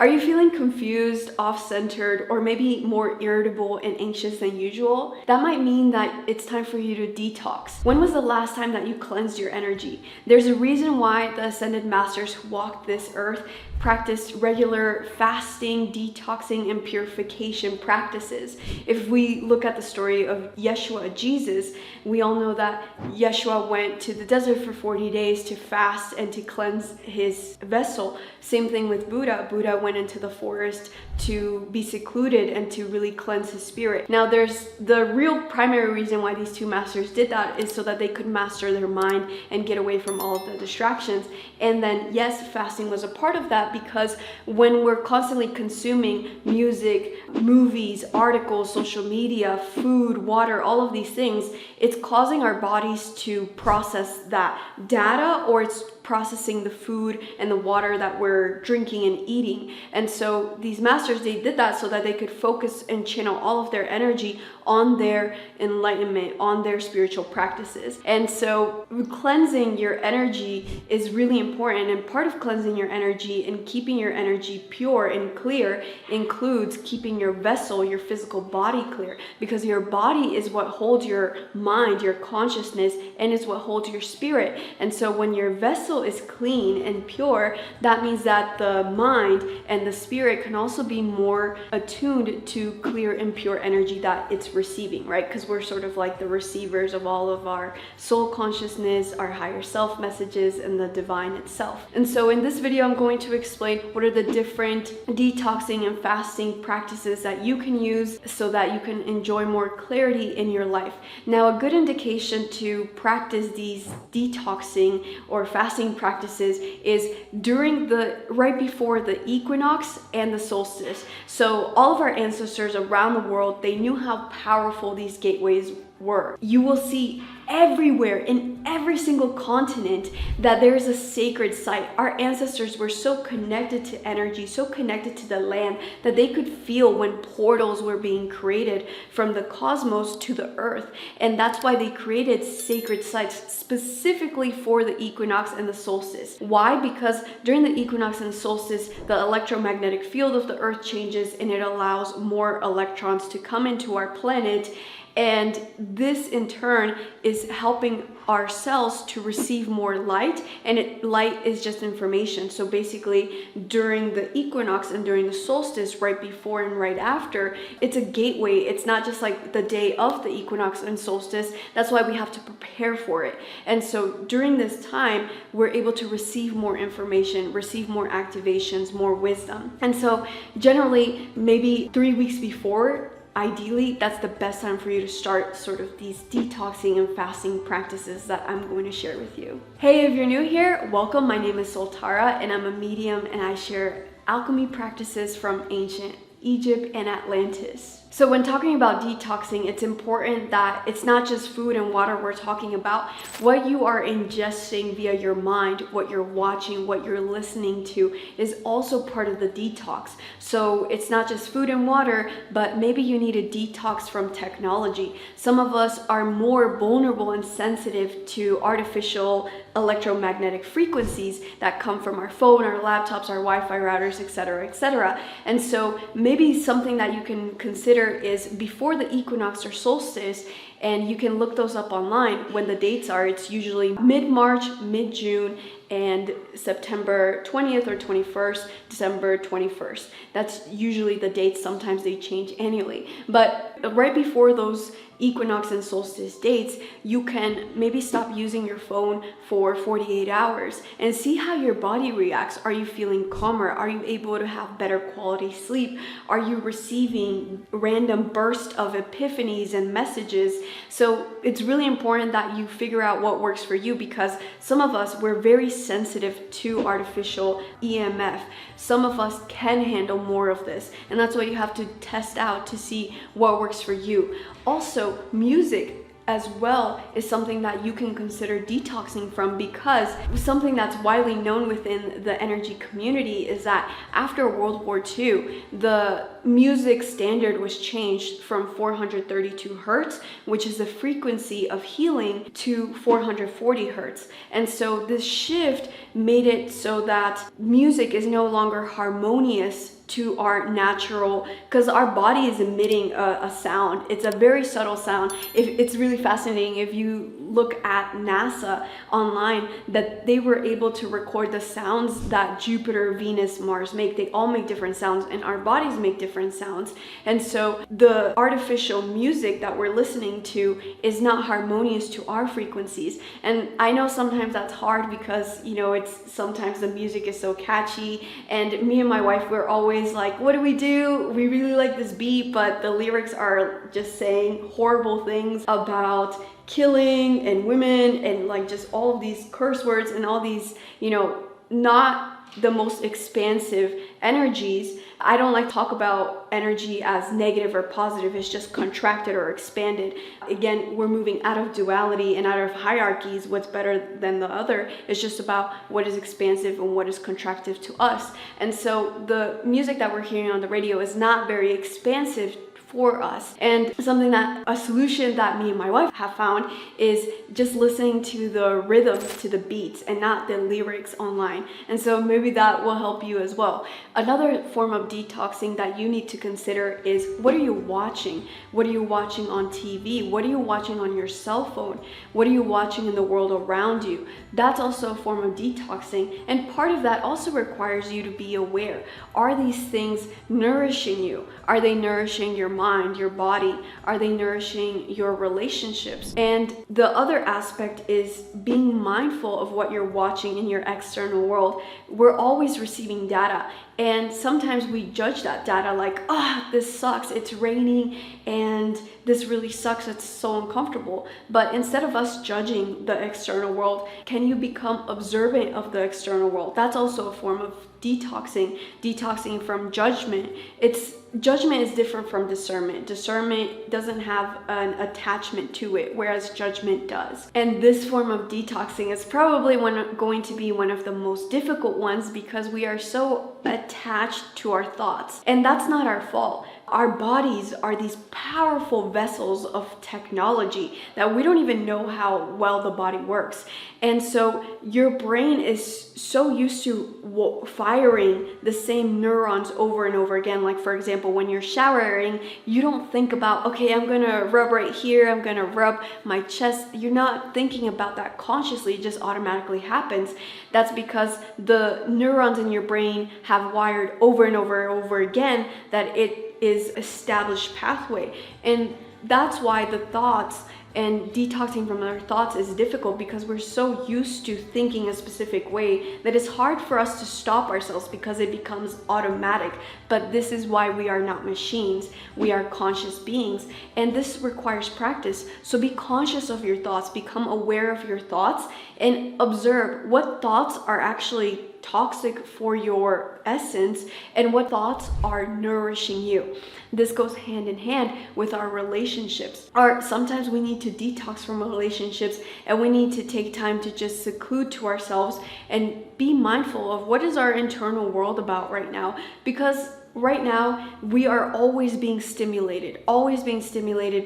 Are you feeling confused, off-centered, or maybe more irritable and anxious than usual? That might mean that it's time for you to detox. When was the last time that you cleansed your energy? There's a reason why the Ascended Masters who walked this earth practiced regular fasting, detoxing, and purification practices. If we look at the story of Yeshua, Jesus, we all know that Yeshua went to the desert for 40 days to fast and to cleanse his vessel. Same thing with Buddha. Buddha went into the forest to be secluded and to really cleanse his spirit. Now, there's the real primary reason why these two masters did that is so that they could master their mind and get away from all of the distractions. And then, yes, fasting was a part of that, because when we're constantly consuming music, movies, articles, social media, food, water, all of these things, it's causing our bodies to process that data, or it's processing the food and the water that we're drinking and eating. And so these masters, they did that so that they could focus and channel all of their energy on their enlightenment, on their spiritual practices. And so cleansing your energy is really important, and part of cleansing your energy and keeping your energy pure and clear includes keeping your vessel, your physical body, clear, because your body is what holds your mind, your consciousness, and is what holds your spirit. And so when your vessel is clean and pure, that means that the mind and the spirit can also be more attuned to clear and pure energy that it's receiving, right? Because we're sort of like the receivers of all of our soul consciousness, our higher self messages, and the divine itself. And so in this video, I'm going to explain what are the different detoxing and fasting practices that you can use so that you can enjoy more clarity in your life. Now, a good indication to practice these detoxing or fasting practices is right before the equinox and the solstice. So all of our ancestors around the world, they knew how powerful these gateways were. You will see everywhere in every single continent that there's a sacred site. Our ancestors were so connected to energy, so connected to the land, that they could feel when portals were being created from the cosmos to the earth. And that's why they created sacred sites specifically for the equinox and the solstice. Why? Because during the equinox and the solstice, the electromagnetic field of the earth changes and it allows more electrons to come into our planet. And this in turn is helping our cells to receive more light, and light is just information. So basically during the equinox and during the solstice, right before and right after, it's a gateway. It's not just like the day of the equinox and solstice. That's why we have to prepare for it. And so during this time, we're able to receive more information, receive more activations, more wisdom. And so generally, maybe 3 weeks before, ideally, that's the best time for you to start sort of these detoxing and fasting practices that I'm going to share with you. Hey, if you're new here, welcome. My name is SolTara, and I'm a medium, and I share alchemy practices from ancient Egypt and Atlantis. So when talking about detoxing, it's important that it's not just food and water we're talking about. What you are ingesting via your mind, what you're watching, what you're listening to is also part of the detox. So it's not just food and water, but maybe you need a detox from technology. Some of us are more vulnerable and sensitive to artificial electromagnetic frequencies that come from our phone, our laptops, our Wi-Fi routers, etc., etc. And so maybe something that you can consider is before the equinox or solstice, and you can look those up online when the dates are. It's usually mid-March, mid-June, and September 20th or 21st, December 21st. That's usually the dates. Sometimes they change annually. But right before those equinox and solstice dates, you can maybe stop using your phone for 48 hours and see how your body reacts. Are you feeling calmer? Are you able to have better quality sleep? Are you receiving random bursts of epiphanies and messages? So it's really important that you figure out what works for you, because some of us, we're very sensitive to artificial EMF. Some of us can handle more of this, and that's what you have to test out to see what works for you. Also, music. as well is something that you can consider detoxing from, because something that's widely known within the energy community is that after World War II, the music standard was changed from 432 hertz, which is the frequency of healing, to 440 hertz. And so this shift made it so that music is no longer harmonious to our natural, because our body is emitting a sound. It's a very subtle sound. It's really fascinating if you look at NASA online, that they were able to record the sounds that Jupiter, Venus, Mars make. They all make different sounds, and our bodies make different sounds. And so the artificial music that we're listening to is not harmonious to our frequencies. And I know sometimes that's hard because, you know, it's sometimes the music is so catchy, and me and my wife, we're always like, what do? We really like this beat, but the lyrics are just saying horrible things about killing and women and like just all of these curse words and all these, you know, not the most expansive energies. I don't like to talk about energy as negative or positive. It's just contracted or expanded. Again, we're moving out of duality and out of hierarchies, what's better than the other. It's just about what is expansive and what is contractive to us. And so the music that we're hearing on the radio is not very expansive for us. And a solution that me and my wife have found is just listening to the rhythms, to the beats, and not the lyrics online. And so maybe that will help you as well. Another form of detoxing that you need to consider is, what are you watching? What are you watching on TV? What are you watching on your cell phone? What are you watching in the world around you? That's also a form of detoxing. And part of that also requires you to be aware. Are these things nourishing you? Are they nourishing your mind, your body? Are they nourishing your relationships? And the other aspect is being mindful of what you're watching in your external world. We're always receiving data, and sometimes we judge that data like, this sucks, it's raining, and this really sucks, it's so uncomfortable. But instead of us judging the external world, can you become observant of the external world? That's also a form of detoxing from judgment. Judgment is different from discernment. Discernment doesn't have an attachment to it, whereas judgment does. And this form of detoxing is probably going to be one of the most difficult ones, because we are so attached to our thoughts. And that's not our fault. Our bodies are these powerful vessels of technology that we don't even know how well the body works. And so your brain is so used to firing the same neurons over and over again. Like, for example, when you're showering, you don't think about, okay, I'm gonna rub right here, I'm gonna rub my chest. You're not thinking about that consciously, it just automatically happens. That's because the neurons in your brain have wired over and over and over again that it is established pathway. And that's why the thoughts and detoxing from our thoughts is difficult, because we're so used to thinking a specific way that it's hard for us to stop ourselves, because it becomes automatic. But this is why we are not machines. We are conscious beings, and this requires practice. So be conscious of your thoughts, become aware of your thoughts, and observe what thoughts are actually toxic for your essence and what thoughts are nourishing you. This goes hand in hand with our relationships. Sometimes we need to detox from relationships, and we need to take time to just seclude to ourselves and be mindful of what is our internal world about right now. Because right now, we are always being stimulated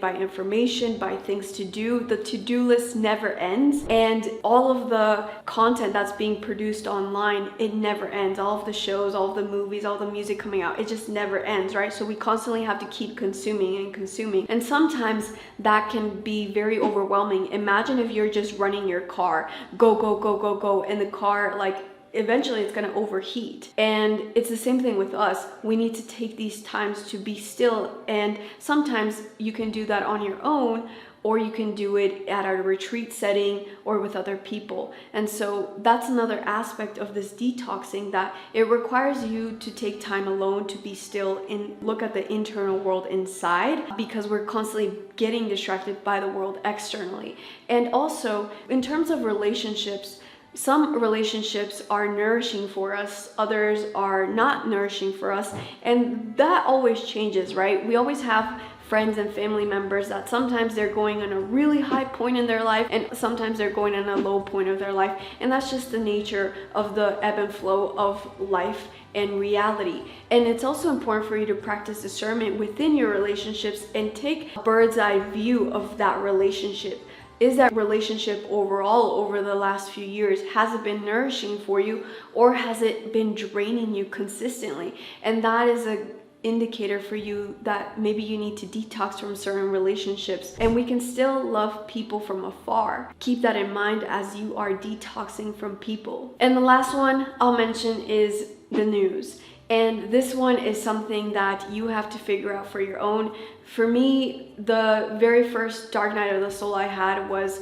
by information, by things to do. The to-do list never ends, and all of the content that's being produced online, it never ends. All of the shows, all of the movies, all the music coming out, it just never ends, right? So we constantly have to keep consuming and consuming. And sometimes that can be very overwhelming. Imagine if you're just running your car, go, go, go, go, go, and the car, like, eventually it's going to overheat. And it's the same thing with us. We need to take these times to be still, and sometimes you can do that on your own, or you can do it at a retreat setting or with other people. And so that's another aspect of this detoxing, that it requires you to take time alone to be still and look at the internal world inside, because we're constantly getting distracted by the world externally. And also, in terms of relationships, some relationships are nourishing for us, others are not nourishing for us, and that always changes, right? We always have friends and family members that sometimes they're going on a really high point in their life and sometimes they're going on a low point of their life, and that's just the nature of the ebb and flow of life and reality. And it's also important for you to practice discernment within your relationships and take a bird's eye view of that relationship. Is that relationship overall over the last few years, has it been nourishing for you, or has it been draining you consistently? And that is a indicator for you that maybe you need to detox from certain relationships. And we can still love people from afar. Keep that in mind as you are detoxing from people. And the last one I'll mention is the news. And this one is something that you have to figure out for your own. For me, the very first dark night of the soul I had was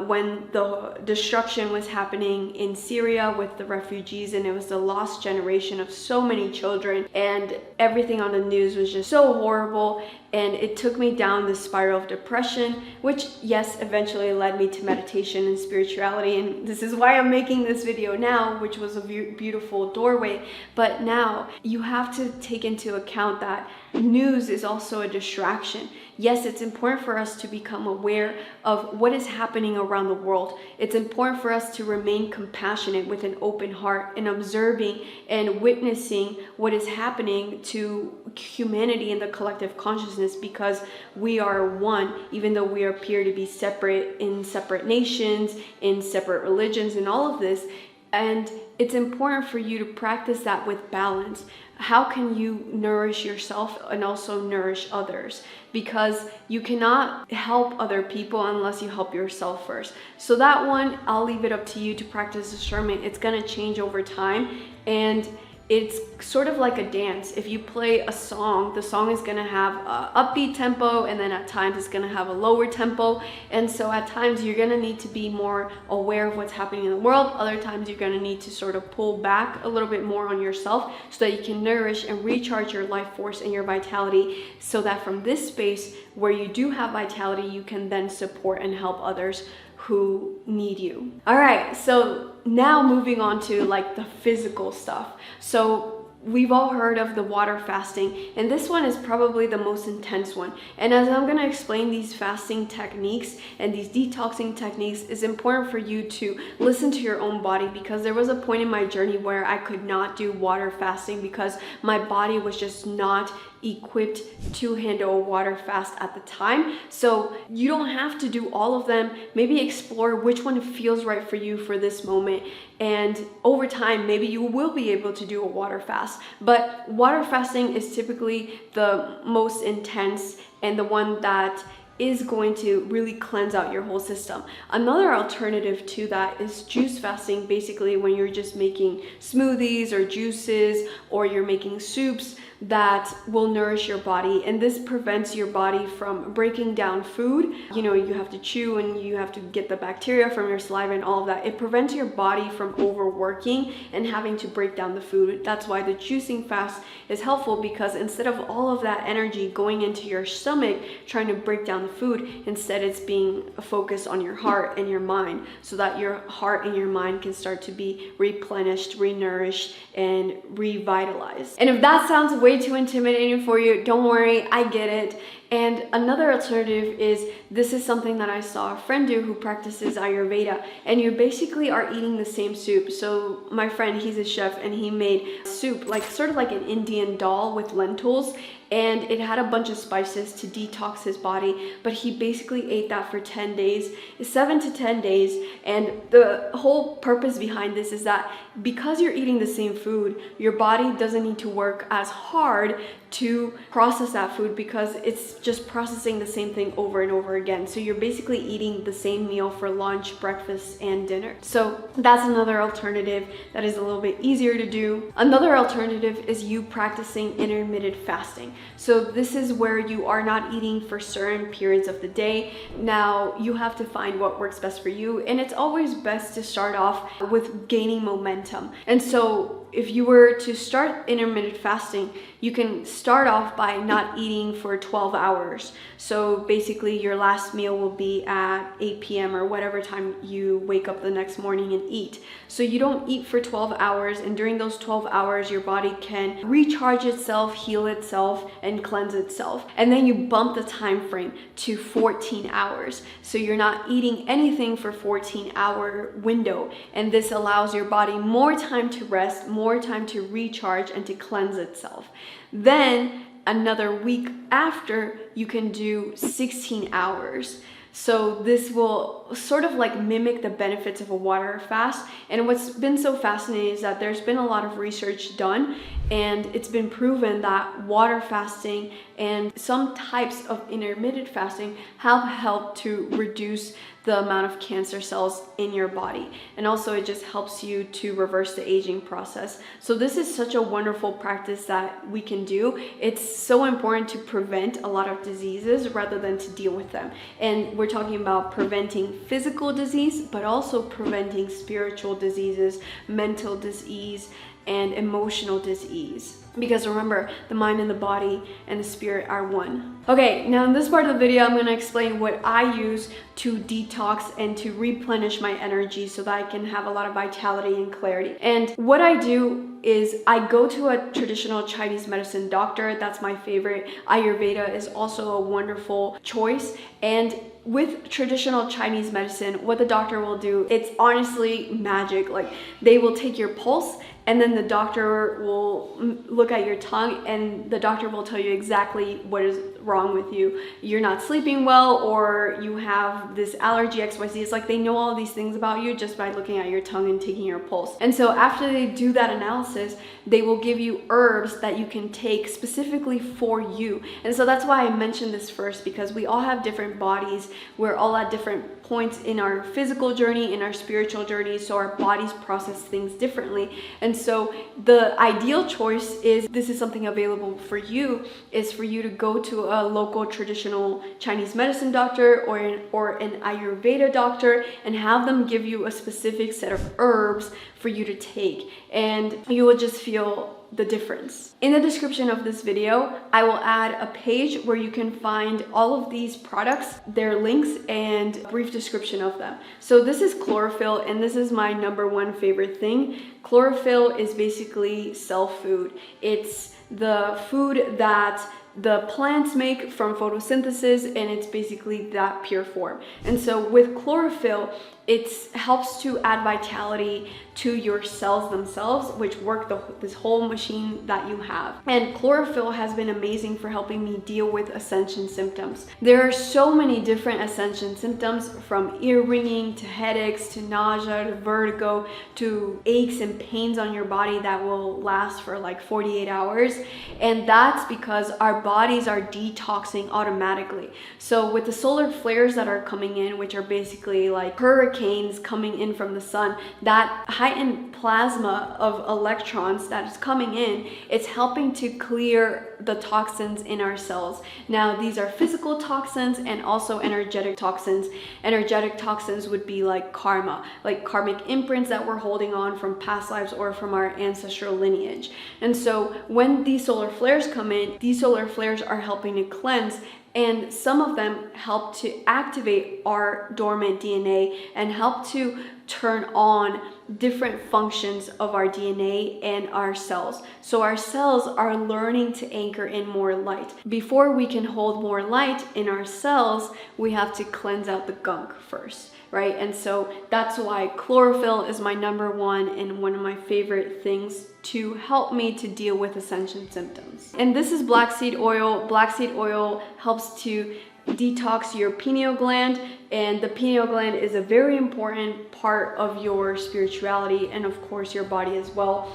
when the destruction was happening in Syria with the refugees, and it was the lost generation of so many children, and everything on the news was just so horrible, and it took me down this spiral of depression, which yes, eventually led me to meditation and spirituality, and this is why I'm making this video now, which was a beautiful doorway. But now you have to take into account that news is also a distraction. Yes, it's important for us to become aware of what is happening around the world. It's important for us to remain compassionate with an open heart and observing and witnessing what is happening to humanity and the collective consciousness, because we are one, even though we appear to be separate in separate nations, in separate religions, and all of this. And it's important for you to practice that with balance. How can you nourish yourself and also nourish others? Because you cannot help other people unless you help yourself first. So that one, I'll leave it up to you to practice discernment. It's gonna change over time, and it's sort of like a dance. If you play a song, the song is gonna have an upbeat tempo, and then at times it's gonna have a lower tempo. And so at times you're gonna need to be more aware of what's happening in the world. Other times you're gonna need to sort of pull back a little bit more on yourself so that you can nourish and recharge your life force and your vitality, so that from this space where you do have vitality, you can then support and help others who need you. All right, so now moving on to like the physical stuff. So we've all heard of the water fasting, and this one is probably the most intense one. And as I'm gonna explain these fasting techniques and these detoxing techniques, it's important for you to listen to your own body, because there was a point in my journey where I could not do water fasting because my body was just not equipped to handle a water fast at the time. So you don't have to do all of them. Maybe explore which one feels right for you for this moment, and over time maybe you will be able to do a water fast. But water fasting is typically the most intense and the one that is going to really cleanse out your whole system. Another alternative to that is juice fasting, basically when you're just making smoothies or juices, or you're making soups that will nourish your body, and this prevents your body from breaking down food. You know, you have to chew and you have to get the bacteria from your saliva and all of that. It prevents your body from overworking and having to break down the food. That's why the juicing fast is helpful, because instead of all of that energy going into your stomach trying to break down the food, instead it's being focused on your heart and your mind, so that your heart and your mind can start to be replenished, renourished, and revitalized. And if that sounds way too intimidating for you, don't worry, I get it. And another alternative is, this is something that I saw a friend do who practices Ayurveda, and you basically are eating the same soup. So my friend, he's a chef, and he made soup, like sort of like an Indian dal with lentils, and it had a bunch of spices to detox his body, but he basically ate that for 10 days, 7 to 10 days. And the whole purpose behind this is that because you're eating the same food, your body doesn't need to work as hard to process that food, because it's just processing the same thing over and over again. So you're basically eating the same meal for lunch, breakfast, and dinner. So that's another alternative that is a little bit easier to do. Another alternative is you practicing intermittent fasting. So this is where you are not eating for certain periods of the day. Now you have to find what works best for you, and it's always best to start off with gaining momentum. And so if you were to start intermittent fasting, you can start off by not eating for 12 hours. So basically your last meal will be at 8 p.m. or whatever time you wake up the next morning and eat. So you don't eat for 12 hours, and during those 12 hours your body can recharge itself, heal itself, and cleanse itself. And then you bump the time frame to 14 hours. So you're not eating anything for 14-hour window, and this allows your body more time to rest, more time to recharge and to cleanse itself. Then another week after, you can do 16 hours. So this will sort of like mimic the benefits of a water fast. And what's been so fascinating is that there's been a lot of research done, and it's been proven that water fasting and some types of intermittent fasting have helped to reduce the amount of cancer cells in your body. And also it just helps you to reverse the aging process. So this is such a wonderful practice that we can do. It's so important to prevent a lot of diseases rather than to deal with them. And we're talking about preventing physical disease, but also preventing spiritual diseases, mental disease, and emotional disease. Because remember, the mind and the body and the spirit are one. Okay, now in this part of the video, I'm going to explain what I use to detox and to replenish my energy so that I can have a lot of vitality and clarity. And what I do is I go to a traditional Chinese medicine doctor. That's my favorite. Ayurveda is also a wonderful choice. And with traditional Chinese medicine, what the doctor will do, it's honestly magic. Like, they will take your pulse, and then the doctor will look at your tongue, and the doctor will tell you exactly what is wrong with you. You're not sleeping well, or you have this allergy XYZ. It's like they know all these things about you just by looking at your tongue and taking your pulse. And so after they do that analysis, they will give you herbs that you can take specifically for you. And so that's why I mentioned this first, because we all have different bodies. We're all at different points in our physical journey, in our spiritual journey, so our bodies process things differently. And so the ideal choice is, this is something available for you, is for you to go to a local traditional Chinese medicine doctor or an Ayurveda doctor and have them give you a specific set of herbs for you to take, and you will just feel the difference. In the description of this video, I will add a page where you can find all of these products, their links, and a brief description of them. So this is chlorophyll, and this is my #1 favorite thing. Chlorophyll is basically cell food. It's the food that the plants make from photosynthesis, and it's basically that pure form. And so with chlorophyll, it helps to add vitality to your cells themselves, which work this whole machine that you have. And chlorophyll has been amazing for helping me deal with ascension symptoms. There are so many different ascension symptoms, from ear ringing to headaches to nausea to vertigo to aches and pains on your body that will last for like 48 hours. And that's because our bodies are detoxing automatically. So with the solar flares that are coming in, which are basically like hurricanes coming in from the sun, that heightened plasma of electrons that is coming in, it's helping to clear the toxins in our cells. Now, these are physical toxins and also energetic toxins. Energetic toxins would be like karma, like karmic imprints that we're holding on from past lives or from our ancestral lineage. And so when these solar flares come in, these solar flares are helping to cleanse, and some of them help to activate our dormant DNA and help to turn on different functions of our DNA and our cells. So our cells are learning to anchor in more light. Before we can hold more light in our cells, we have to cleanse out the gunk first, right? And so that's why chlorophyll is my #1 and one of my favorite things to help me to deal with ascension symptoms. And this is black seed oil. Black seed oil helps to detox your pineal gland, and the pineal gland is a very important part of your spirituality and of course your body as well.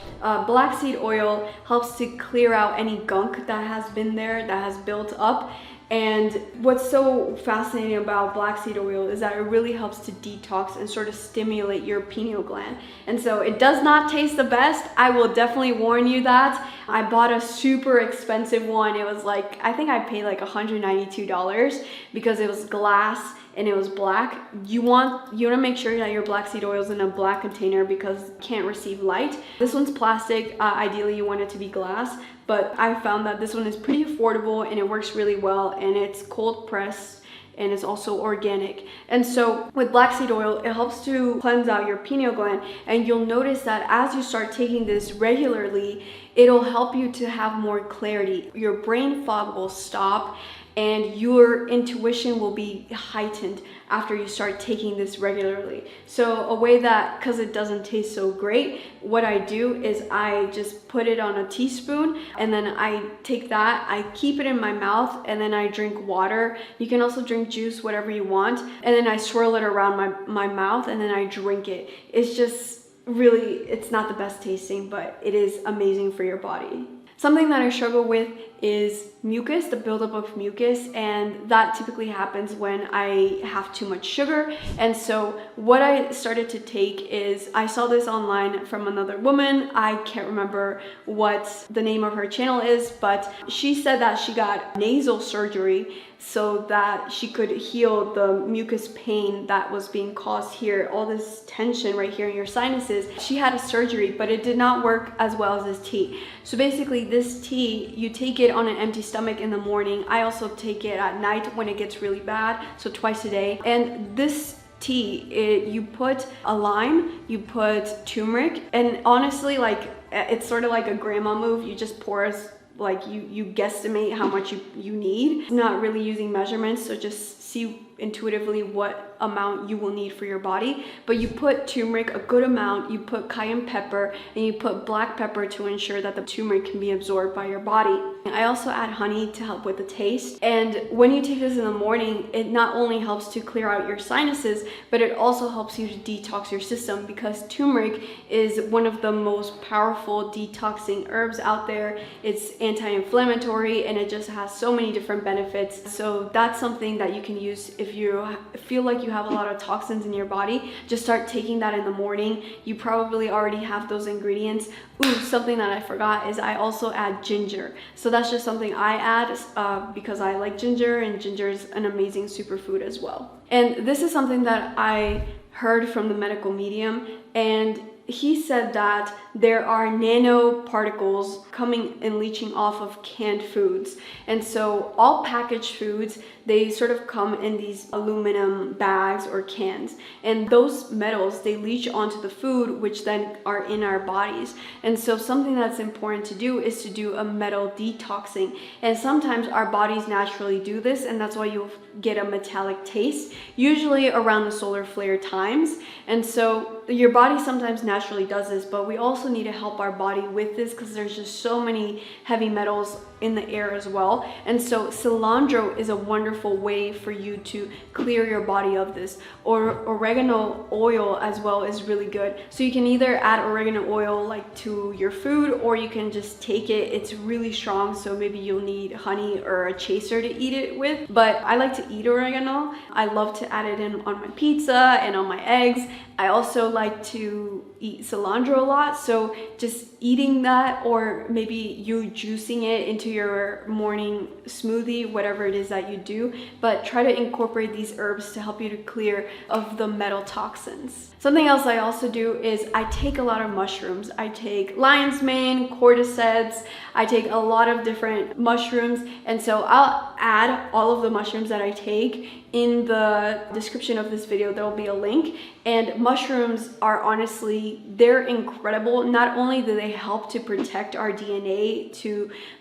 Black seed oil helps to clear out any gunk that has been there, that has built up, And what's so fascinating about black seed oil is that it really helps to detox and sort of stimulate your pineal gland. And so it does not taste the best. I will definitely warn you that. I bought a super expensive one. It was like, I think I paid like $192 because it was glass and it was black. You want to make sure that your black seed oil is in a black container because it can't receive light. This one's plastic. Ideally, you want it to be glass, but I found that this one is pretty affordable and it works really well, and it's cold pressed and it's also organic. And so with black seed oil, it helps to cleanse out your pineal gland, and you'll notice that as you start taking this regularly, it'll help you to have more clarity. Your brain fog will stop and your intuition will be heightened after you start taking this regularly. So a way that, because it doesn't taste so great, what I do is I just put it on a teaspoon and then I take that, I keep it in my mouth, and then I drink water. You can also drink juice, whatever you want, and then I swirl it around my mouth and then I drink it. It's just really, it's not the best tasting, but it is amazing for your body. Something that I struggle with is mucus, the buildup of mucus, and that typically happens when I have too much sugar. And so what I started to take is, I saw this online from another woman. I can't remember what the name of her channel is, but she said that she got nasal surgery so that she could heal the mucus pain that was being caused here, all this tension right here in your sinuses. She had a surgery, but it did not work as well as this tea. So basically this tea, you take it on an empty stomach in the morning. I also take it at night when it gets really bad, so twice a day. And this tea, you put a lime, you put turmeric, and honestly, like, it's sort of like a grandma move. You just pour like you guesstimate how much you need. Not really using measurements, so just see intuitively what amount you will need for your body. But you put turmeric, a good amount, you put cayenne pepper, and you put black pepper to ensure that the turmeric can be absorbed by your body. I also add honey to help with the taste. And when you take this in the morning, it not only helps to clear out your sinuses, but it also helps you to detox your system, because turmeric is one of the most powerful detoxing herbs out there. It's anti-inflammatory and it just has so many different benefits. So that's something that you can use if you feel like you have a lot of toxins in your body. Just start taking that in the morning. You probably already have those ingredients. Ooh, something that I forgot is I also add ginger. So that's just something I add because I like ginger, and ginger is an amazing superfood as well. And this is something that I heard from the medical medium, and he said that there are nanoparticles coming and leaching off of canned foods. And so all packaged foods, they sort of come in these aluminum bags or cans. And those metals, they leach onto the food, which then are in our bodies. And so something that's important to do is to do a metal detoxing. And sometimes our bodies naturally do this, and that's why you'll get a metallic taste, usually around the solar flare times. And so your body sometimes naturally does this, but we also need to help our body with this because there's just so many heavy metals in the air as well. And so cilantro is a wonderful way for you to clear your body of this. Or oregano oil as well is really good. So you can either add oregano oil like to your food, or you can just take it. It's really strong, so maybe you'll need honey or a chaser to eat it with. But I like to eat oregano. I love to add it in on my pizza and on my eggs. I also like to eat cilantro a lot, so just eating that, or maybe you juicing it into your morning smoothie, whatever it is that you do, but try to incorporate these herbs to help you to clear of the metal toxins. Something else I also do is I take a lot of mushrooms. I take lion's mane, cordyceps, I take a lot of different mushrooms, and so I'll add all of the mushrooms that I take in the description of this video. There will be a link. And mushrooms are honestly, they're incredible. Not only do they help to protect our DNA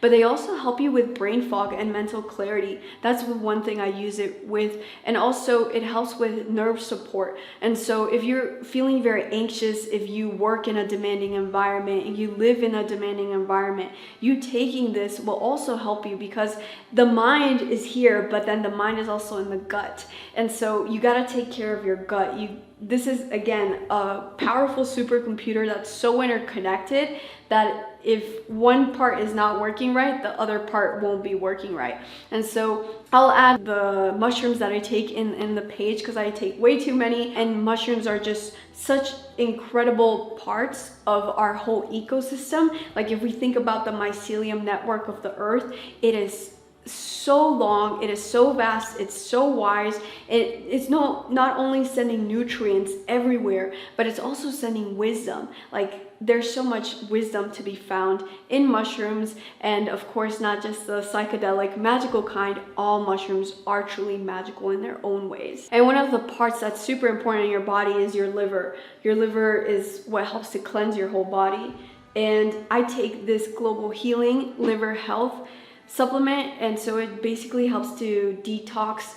but they also help you with brain fog and mental clarity. That's one thing I use it with. And also it helps with nerve support. And so if you're feeling very anxious, if you work in a demanding environment, and you live in a demanding environment, you taking this will also help you, because the mind is here, but then the mind is also in the gut. And so you got to take care of your gut. This is, again, a powerful supercomputer that's so interconnected that if one part is not working right, the other part won't be working right. And so I'll add the mushrooms that I take in the page, because I take way too many, and mushrooms are just such incredible parts of our whole ecosystem. Like if we think about the mycelium network of the earth, it is so long, it is so vast, it's so wise. It's not only sending nutrients everywhere, but it's also sending wisdom. Like there's so much wisdom to be found in mushrooms, and of course not just the psychedelic magical kind. All mushrooms are truly magical in their own ways. And one of the parts that's super important in your body is your liver. Your liver is what helps to cleanse your whole body. And I take this global healing liver health supplement, and so it basically helps to detox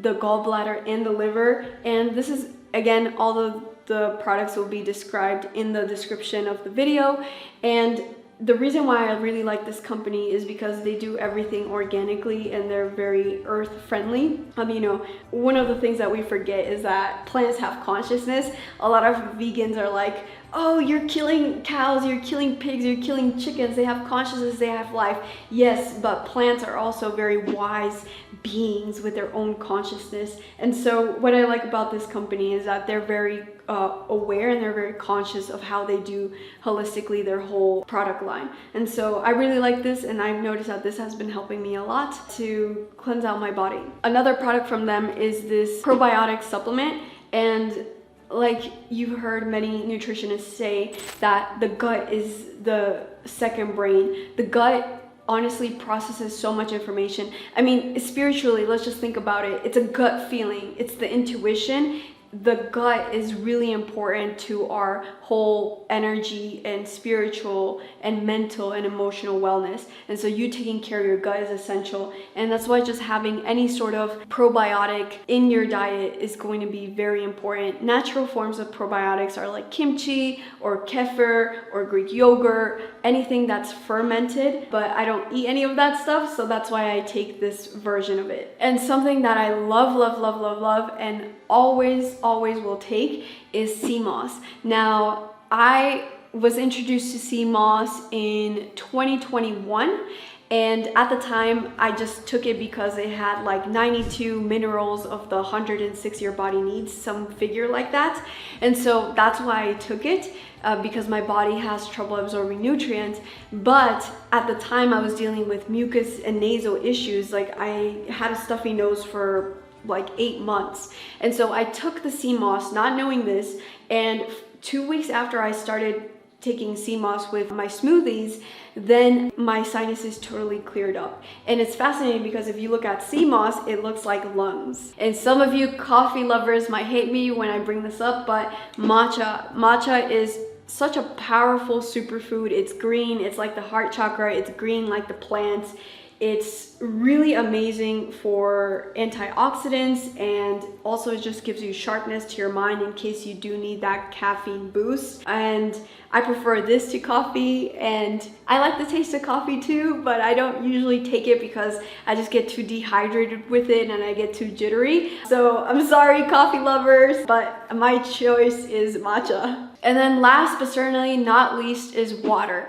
the gallbladder and the liver. And this is, again, all of the products will be described in the description of the video. And the reason why I really like this company is because they do everything organically and they're very earth friendly. You know, one of the things that we forget is that plants have consciousness. A lot of vegans are like, oh, you're killing cows, you're killing pigs, you're killing chickens. They have consciousness, they have life. Yes, but plants are also very wise beings with their own consciousness. And so what I like about this company is that they're very aware and they're very conscious of how they do holistically their whole product line. And so I really like this, and I've noticed that this has been helping me a lot to cleanse out my body. Another product from them is this probiotic supplement. And like you've heard many nutritionists say that the gut is the second brain. The gut honestly processes so much information. I mean, spiritually, let's just think about it. It's a gut feeling. It's the intuition. The gut is really important to our whole energy and spiritual and mental and emotional wellness. And so you taking care of your gut is essential. And that's why just having any sort of probiotic in your diet is going to be very important. Natural forms of probiotics are like kimchi or kefir or Greek yogurt, anything that's fermented, but I don't eat any of that stuff. So that's why I take this version of it. And something that I love, and always will take is sea moss. Now, I was introduced to sea moss in 2021, and at the time I just took it because it had like 92 minerals of the 106 your body needs, some figure like that. And so that's why I took it, because my body has trouble absorbing nutrients. But at the time I was dealing with mucus and nasal issues. Like I had a stuffy nose for like 8 months. And so I took the sea moss not knowing this, and 2 weeks after I started taking sea moss with my smoothies, then my sinuses totally cleared up. And it's fascinating because if you look at sea moss, it looks like lungs. And some of you coffee lovers might hate me when I bring this up, but matcha is such a powerful superfood. It's green, it's like the heart chakra, it's green like the plants. It's really amazing for antioxidants, and also it just gives you sharpness to your mind in case you do need that caffeine boost. And I prefer this to coffee, and I like the taste of coffee too, but I don't usually take it because I just get too dehydrated with it and I get too jittery. So I'm sorry, coffee lovers, but my choice is matcha. And then last but certainly not least is water.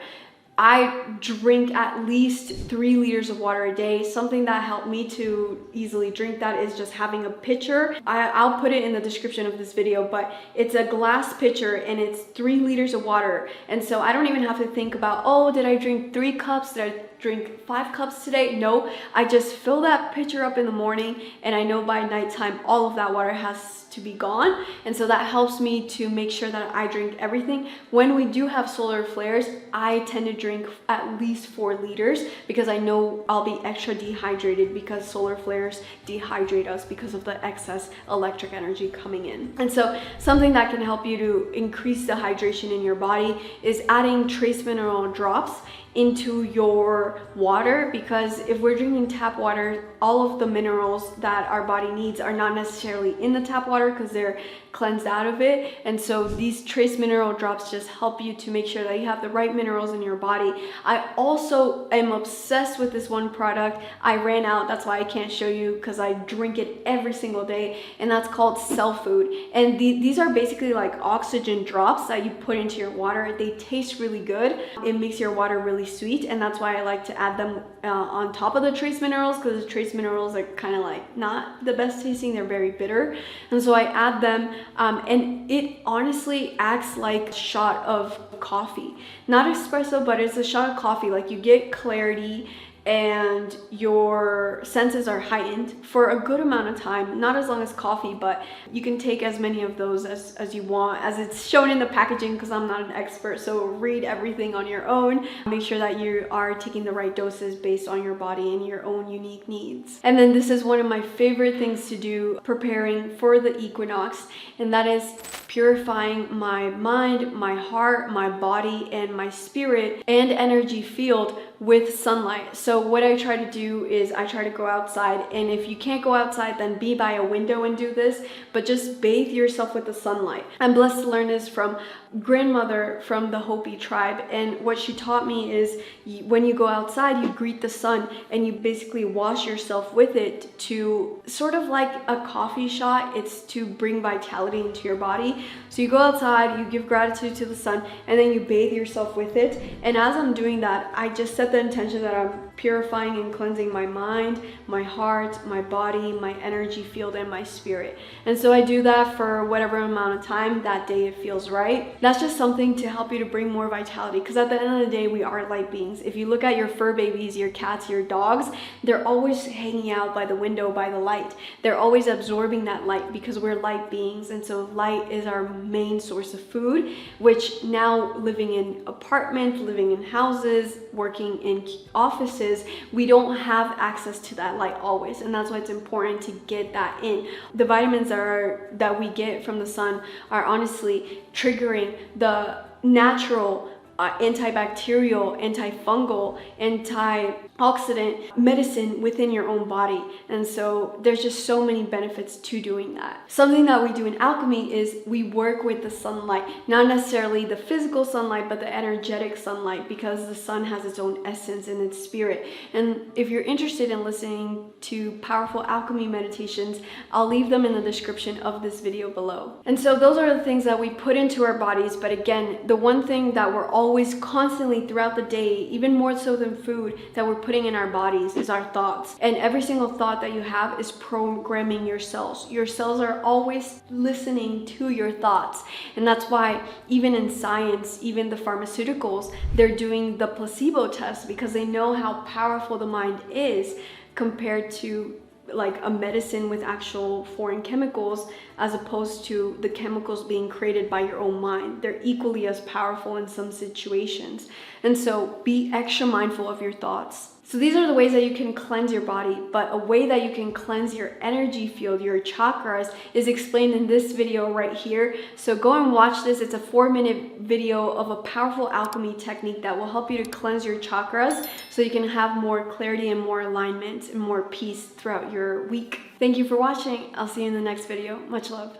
I drink at least 3 liters of water a day. Something that helped me to easily drink that is just having a pitcher. I'll put it in the description of this video, but it's a glass pitcher and it's 3 liters of water. And so I don't even have to think about, oh, did I drink 3 cups? Did I drink 5 cups today? No, I just fill that pitcher up in the morning, and I know by nighttime all of that water has to be gone. And so that helps me to make sure that I drink everything. When we do have solar flares, I tend to drink at least 4 liters because I know I'll be extra dehydrated, because solar flares dehydrate us because of the excess electric energy coming in. And so something that can help you to increase the hydration in your body is adding trace mineral drops into your water, because if we're drinking tap water, all of the minerals that our body needs are not necessarily in the tap water because they're cleansed out of it. And so these trace mineral drops just help you to make sure that you have the right minerals in your body. I also am obsessed with this one product. I ran out, that's why I can't show you, because I drink it every single day, and that's called Cell Food. And these are basically like oxygen drops that you put into your water. They taste really good. It makes your water really sweet, and that's why I like to add them on top of the trace minerals, because the trace minerals are kind of like not the best tasting. They're very bitter, and so I add them, and it honestly acts like a shot of coffee. Not espresso, but it's a shot of coffee. Like, you get clarity and your senses are heightened for a good amount of time. Not as long as coffee, but you can take as many of those as you want, as it's shown in the packaging, because I'm not an expert. So read everything on your own. Make sure that you are taking the right doses based on your body and your own unique needs. And then this is one of my favorite things to do preparing for the equinox, and that is purifying my mind, my heart, my body, and my spirit and energy field with sunlight. So what I try to do is I try to go outside, and if you can't go outside, then be by a window and do this, but just bathe yourself with the sunlight. I'm blessed to learn this from grandmother from the Hopi tribe, and what she taught me is when you go outside, you greet the sun and you basically wash yourself with it, to sort of like a coffee shot. It's to bring vitality into your body. So you go outside, you give gratitude to the sun, and then you bathe yourself with it. And as I'm doing that, I just set the intention that I'm purifying and cleansing my mind, my heart, my body, my energy field, and my spirit. And so I do that for whatever amount of time that day it feels right. That's just something to help you to bring more vitality, because at the end of the day, we are light beings. If you look at your fur babies, your cats, your dogs, they're always hanging out by the window, by the light. They're always absorbing that light because we're light beings. And so light is our main source of food, which now, living in apartments, living in houses, working in offices, we don't have access to that light always, and that's why it's important to get that in. The vitamins that we get from the sun are honestly triggering the natural antibacterial, antifungal, antioxidant medicine within your own body. And so there's just so many benefits to doing that. Something that we do in alchemy is we work with the sunlight, not necessarily the physical sunlight, but the energetic sunlight, because the sun has its own essence and its spirit. And if you're interested in listening to powerful alchemy meditations, I'll leave them in the description of this video below. And so those are the things that we put into our bodies. But again, the one thing that we're always constantly throughout the day, even more so than food, that we're putting in our bodies is our thoughts. And every single thought that you have is programming your cells. Your cells are always listening to your thoughts. And that's why even in science, even the pharmaceuticals, they're doing the placebo test, because they know how powerful the mind is compared to like a medicine with actual foreign chemicals, as opposed to the chemicals being created by your own mind. They're equally as powerful in some situations. And so be extra mindful of your thoughts. So these are the ways that you can cleanse your body, but a way that you can cleanse your energy field, your chakras, is explained in this video right here. So go and watch this. It's a 4-minute video of a powerful alchemy technique that will help you to cleanse your chakras so you can have more clarity and more alignment and more peace throughout your week. Thank you for watching. I'll see you in the next video. Much love.